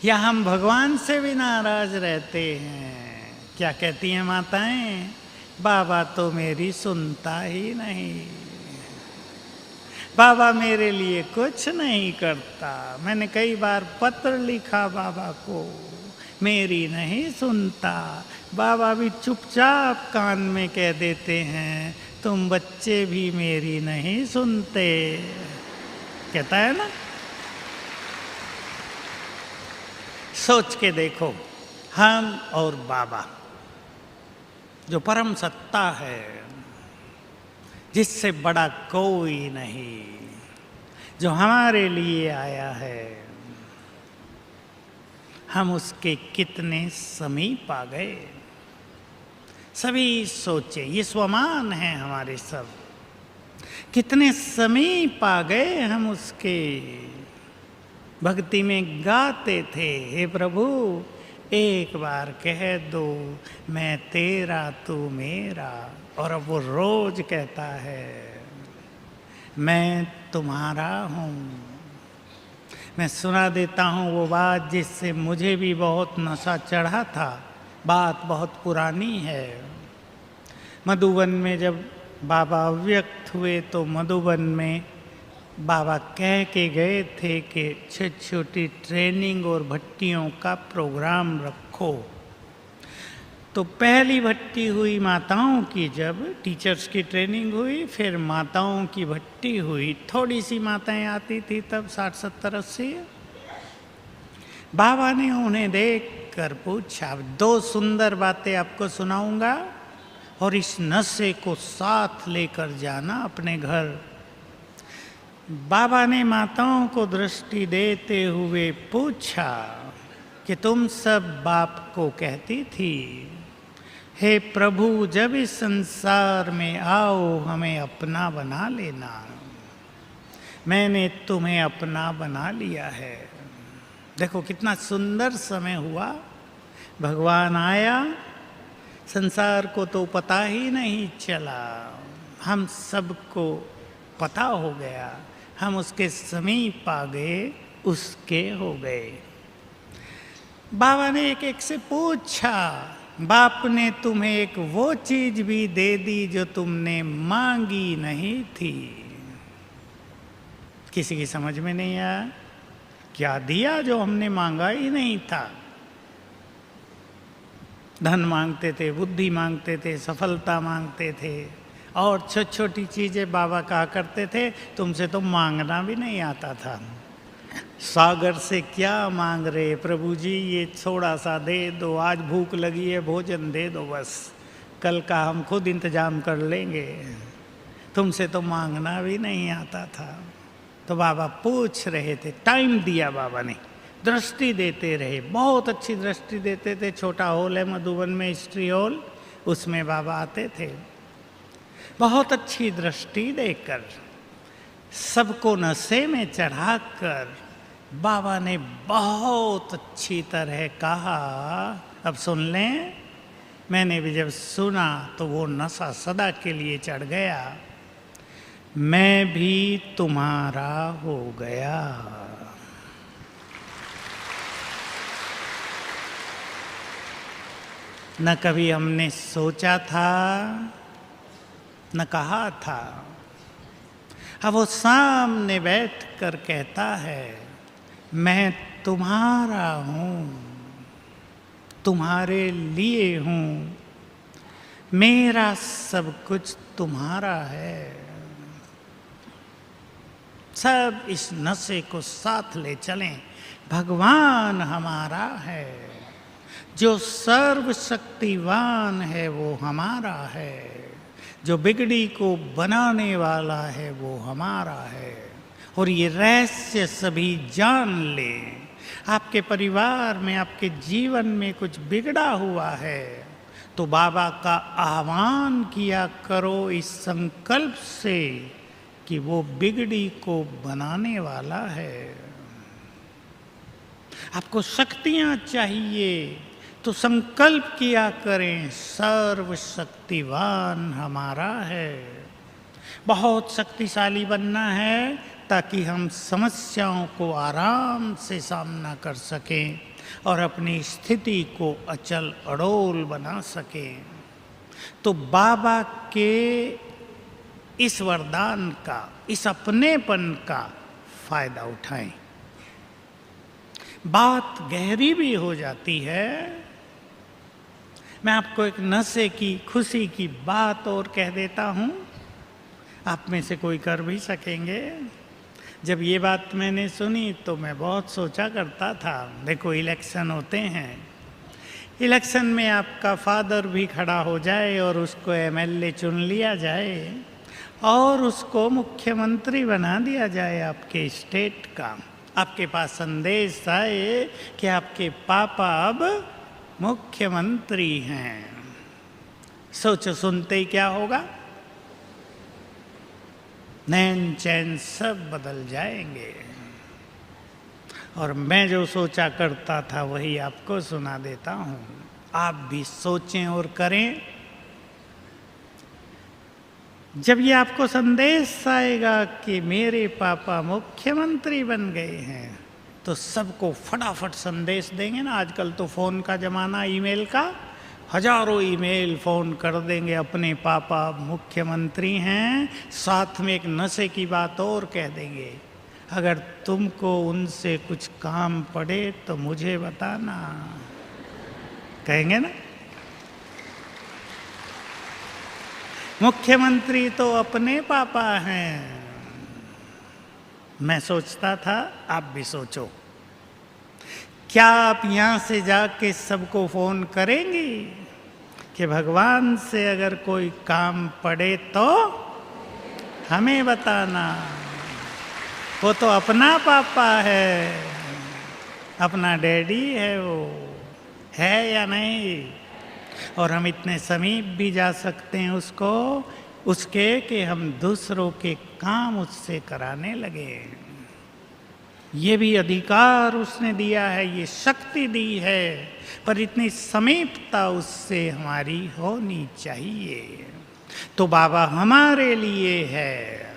या हम भगवान से भी नाराज रहते हैं। क्या कहती हैं माताएं? बाबा तो मेरी सुनता ही नहीं, बाबा मेरे लिए कुछ नहीं करता। मैंने कई बार पत्र लिखा बाबा को, मेरी नहीं सुनता। बाबा भी चुपचाप कान में कह देते हैं, तुम बच्चे भी मेरी नहीं सुनते। कहता है ना। सोच के देखो, हम और बाबा जो परम सत्ता है, जिससे बड़ा कोई नहीं, जो हमारे लिए आया है, हम उसके कितने समीप आ गए। सभी सोचे, ये स्वमान है हमारे सब, कितने समीप आ गए हम उसके। भक्ति में गाते थे, हे प्रभु एक बार कह दो मैं तेरा तू मेरा। और अब वो रोज कहता है, मैं तुम्हारा हूँ। मैं सुना देता हूँ वो बात जिससे मुझे भी बहुत नशा चढ़ा था। बात बहुत पुरानी है। मधुबन में जब बाबा व्यक्त हुए तो मधुबन में बाबा कह के गए थे कि छोटी छोटी ट्रेनिंग और भट्टियों का प्रोग्राम रखो। तो पहली भट्टी हुई माताओं की, जब टीचर्स की ट्रेनिंग हुई, फिर माताओं की भट्टी हुई। थोड़ी सी माताएं आती थी तब, 60-70-80। बाबा ने उन्हें देख कर पूछा, दो सुंदर बातें आपको सुनाऊंगा और इस नशे को साथ लेकर जाना अपने घर। बाबा ने माताओं को दृष्टि देते हुए पूछा कि तुम सब बाप को कहती थी, हे प्रभु जब इस संसार में आओ हमें अपना बना लेना। मैंने तुम्हें अपना बना लिया है। देखो कितना सुंदर समय हुआ। भगवान आया, संसार को तो पता ही नहीं चला, हम सबको पता हो गया। हम उसके समीप आ गए, उसके हो गए। बाबा ने एक एक से पूछा, बाप ने तुम्हें एक वो चीज भी दे दी जो तुमने मांगी नहीं थी। किसी की समझ में नहीं आया, क्या दिया जो हमने मांगा ही नहीं था। धन मांगते थे, बुद्धि मांगते थे, सफलता मांगते थे और छोटी छोटी चीजें बाबा कहा करते थे, तुमसे तो मांगना भी नहीं आता था। सागर से क्या मांग रहे प्रभु जी, ये थोड़ा सा दे दो, आज भूख लगी है भोजन दे दो, बस कल का हम खुद इंतजाम कर लेंगे। तुमसे तो मांगना भी नहीं आता था। तो बाबा पूछ रहे थे, टाइम दिया बाबा ने, दृष्टि देते रहे, बहुत अच्छी दृष्टि देते थे। छोटा हॉल है मधुबन में, हिस्ट्री हॉल, उसमें बाबा आते थे। बहुत अच्छी दृष्टि देकर, सबको नशे में चढ़ाकर बाबा ने बहुत अच्छी तरह कहा। अब सुन लें, मैंने भी जब सुना तो वो नशा सदा के लिए चढ़ गया। मैं भी तुम्हारा हो गया। न कभी हमने सोचा था, न कहा था। अब वो सामने बैठ कर कहता है, मैं तुम्हारा हूँ, तुम्हारे लिए हूँ, मेरा सब कुछ तुम्हारा है। सब इस नशे को साथ ले चलें। भगवान हमारा है, जो सर्वशक्तिवान है वो हमारा है, जो बिगड़ी को बनाने वाला है वो हमारा है। और ये रहस्य सभी जान ले। आपके परिवार में, आपके जीवन में कुछ बिगड़ा हुआ है तो बाबा का आह्वान किया करो इस संकल्प से कि वो बिगड़ी को बनाने वाला है। आपको शक्तियां चाहिए तो संकल्प किया करें, सर्वशक्तिवान हमारा है। बहुत शक्तिशाली बनना है ताकि हम समस्याओं को आराम से सामना कर सकें और अपनी स्थिति को अचल अड़ोल बना सकें। तो बाबा के इस वरदान का, इस अपनेपन का फायदा उठाएं। बात गहरी भी हो जाती है। मैं आपको एक नशे की, खुशी की बात और कह देता हूं, आप में से कोई कर भी सकेंगे। जब ये बात मैंने सुनी तो मैं बहुत सोचा करता था। देखो, इलेक्शन होते हैं, इलेक्शन में आपका फादर भी खड़ा हो जाए और उसको एमएलए चुन लिया जाए और उसको मुख्यमंत्री बना दिया जाए आपके स्टेट का। आपके पास संदेश आए कि आपके पापा अब मुख्यमंत्री हैं। सोचो, सुनते ही क्या होगा? नैन चैन सब बदल जाएंगे। और मैं जो सोचा करता था वही आपको सुना देता हूं। आप भी सोचें और करें। जब ये आपको संदेश आएगा कि मेरे पापा मुख्यमंत्री बन गए हैं, तो सबको फटाफट संदेश देंगे ना। आजकल तो फ़ोन का ज़माना, ईमेल का, हजारों ईमेल फ़ोन कर देंगे, अपने पापा मुख्यमंत्री हैं। साथ में एक नशे की बात और कह देंगे, अगर तुमको उनसे कुछ काम पड़े तो मुझे बताना। कहेंगे ना? मुख्यमंत्री तो अपने पापा हैं। मैं सोचता था, आप भी सोचो, क्या आप यहां से जाके सबको फोन करेंगी कि भगवान से अगर कोई काम पड़े तो हमें बताना? वो तो अपना पापा है, अपना डैडी है, वो है या नहीं? और हम इतने समीप भी जा सकते हैं उसके कि हम दूसरों के काम उससे कराने लगे। ये भी अधिकार उसने दिया है, ये शक्ति दी है, पर इतनी समीपता उससे हमारी होनी चाहिए। तो बाबा हमारे लिए है।